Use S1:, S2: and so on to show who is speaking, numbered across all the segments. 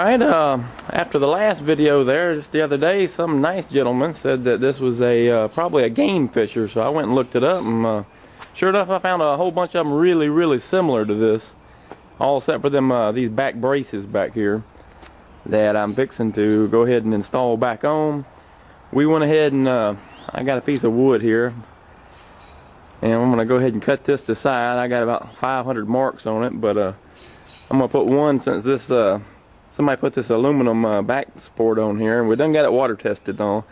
S1: Alright, after the last video there, just the other day, some nice gentleman said that this was a probably a game fisher, so I went and looked it up, and sure enough I found a whole bunch of them really similar to this, all except for them these back braces back here that I'm fixing to go ahead and install back on. We went ahead and I got a piece of wood here, and I'm going to go ahead and cut this to size. I got about 500 marks on it, but I'm going to put one, since this somebody put this aluminum back support on here, and we done got it water tested on.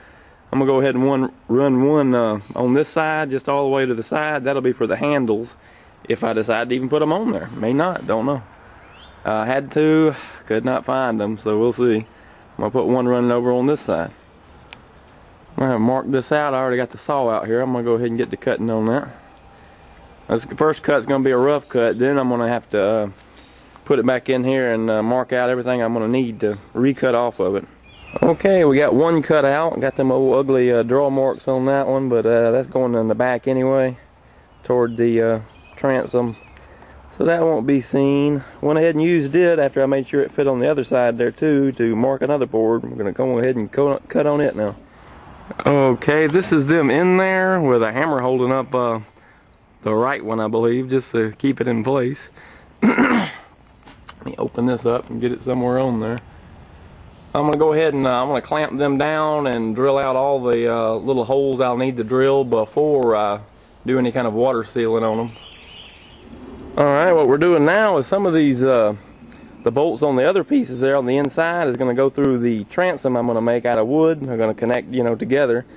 S1: I'm going to go ahead and run one on this side, just all the way to the side. That'll be for the handles, if I decide to even put them on there. May not, don't know. Had to, could not find them, so we'll see. I'm going to put one running over on this side. I'm going to mark this out. I already got the saw out here. I'm going to go ahead and get to cutting on that. This first cut's going to be a rough cut. Then I'm going to have to put it back in here and mark out everything I'm going to need to recut off of it. Okay, we got one cut out. Got them old ugly draw marks on that one, but that's going in the back anyway, toward the transom, so that won't be seen. Went ahead and used it after I made sure it fit on the other side there too to mark another board. We're going to go ahead and cut on it now. Okay, this is them in there with a hammer holding up the right one, I believe, just to keep it in place. Let me open this up and get it somewhere on there. I'm going to go ahead and I'm going to clamp them down and drill out all the little holes I'll need to drill before I do any kind of water sealing on them. Alright, what we're doing now is some of these the bolts on the other pieces there on the inside is going to go through the transom I'm going to make out of wood. They're going to connect, you know, together.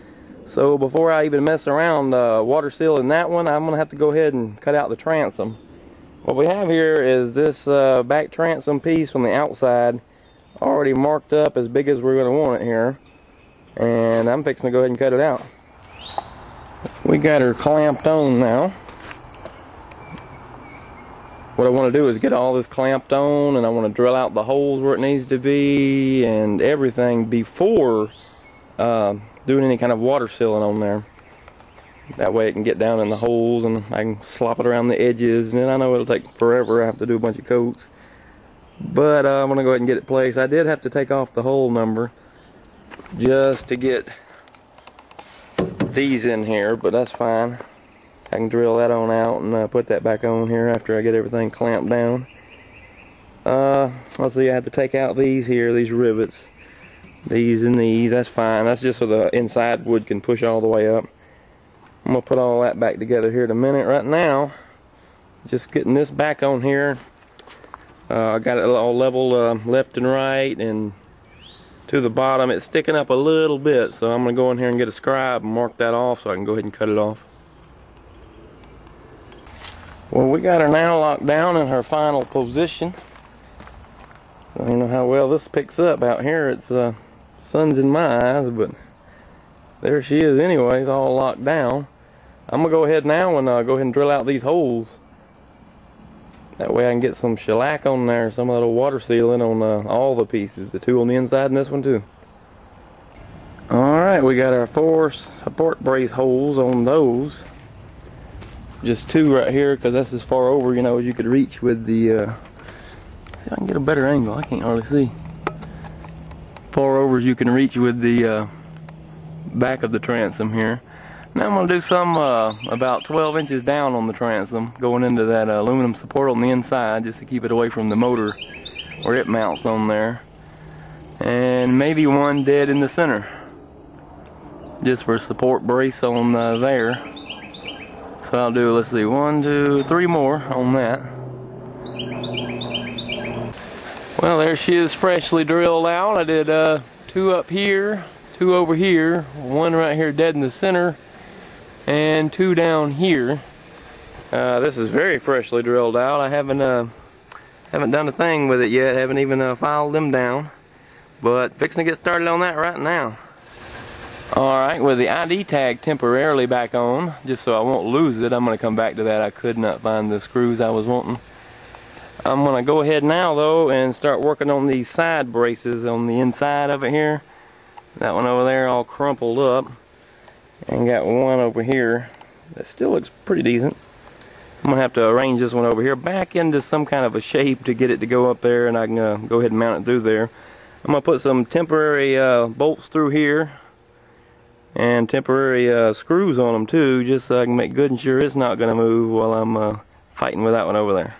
S1: So before I even mess around water sealing that one, I'm going to have to go ahead and cut out the transom. What we have here is this back transom piece from the outside, already marked up as big as we're going to want it here, and I'm fixing to go ahead and cut it out. We got her clamped on now. What I want to do is get all this clamped on, and I want to drill out the holes where it needs to be and everything before doing any kind of water sealing on there. That way it can get down in the holes and I can slop it around the edges, and I know it'll take forever. I have to do a bunch of coats, but I'm going to go ahead and get it placed. I did have to take off the hole number just to get these in here, but that's fine. I can drill that on out and put that back on here after I get everything clamped down. Let's see, I had to take out these here, these rivets, these and these. That's fine. That's just so the inside wood can push all the way up. I'm going to put all that back together here in a minute. Right now, just getting this back on here. I got it all level left and right and to the bottom. It's sticking up a little bit, so I'm going to go in here and get a scribe and mark that off so I can go ahead and cut it off. Well, we got her now locked down in her final position. I don't know how well this picks up out here. It's sun's in my eyes, but there she is anyways, all locked down. I'm going to go ahead now and go ahead and drill out these holes. That way I can get some shellac on there, some of that water sealing on all the pieces, the two on the inside and this one too. Alright, we got our 4 support brace holes on those. Just 2 right here, because that's as far over, you know, as you could reach with the see if I can get a better angle. I can't hardly see. Far over as you can reach with the back of the transom here. Now I'm going to do some about 12 inches down on the transom, going into that aluminum support on the inside, just to keep it away from the motor where it mounts on there, and maybe one dead in the center, just for a support brace on there. So I'll do, let's see, 1, 2, 3 more on that. Well, there she is, freshly drilled out. I did 2 up here, 2 over here, 1 right here dead in the center, and 2 down here. This is very freshly drilled out. I haven't done a thing with it yet. Haven't even filed them down, but fixing to get started on that right now. Alright, with the ID tag temporarily back on, just so I won't lose it. I'm going to come back to that. I could not find the screws I was wanting. I'm going to go ahead now though and start working on these side braces on the inside of it here. That one over there all crumpled up, and got one over here that still looks pretty decent. I'm gonna have to arrange this one over here back into some kind of a shape to get it to go up there, and I can go ahead and mount it through there. I'm going to put some temporary bolts through here and temporary screws on them too, just so I can make good and sure it's not going to move while I'm fighting with that one over there.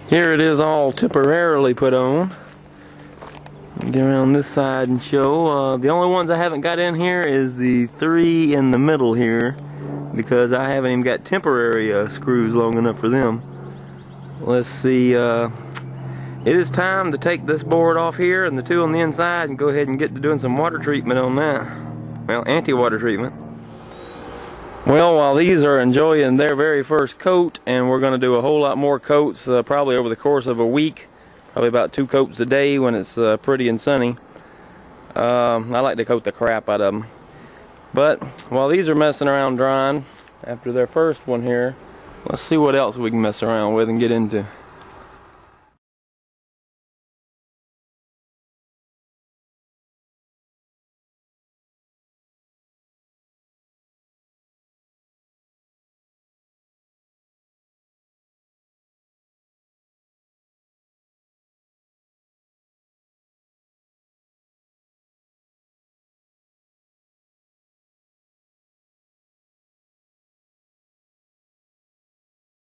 S1: Here it is all temporarily put on. Get around this side and show. The only ones I haven't got in here is the 3 in the middle here, because I haven't even got temporary screws long enough for them. Let's see, it is time to take this board off here and the 2 on the inside and go ahead and get to doing some water treatment on that. Well, anti-water treatment. Well, while these are enjoying their very first coat, and we're going to do a whole lot more coats probably over the course of a week, probably about 2 coats a day when it's pretty and sunny. I like to coat the crap out of them. But while these are messing around drying after their first one here, let's see what else we can mess around with and get into.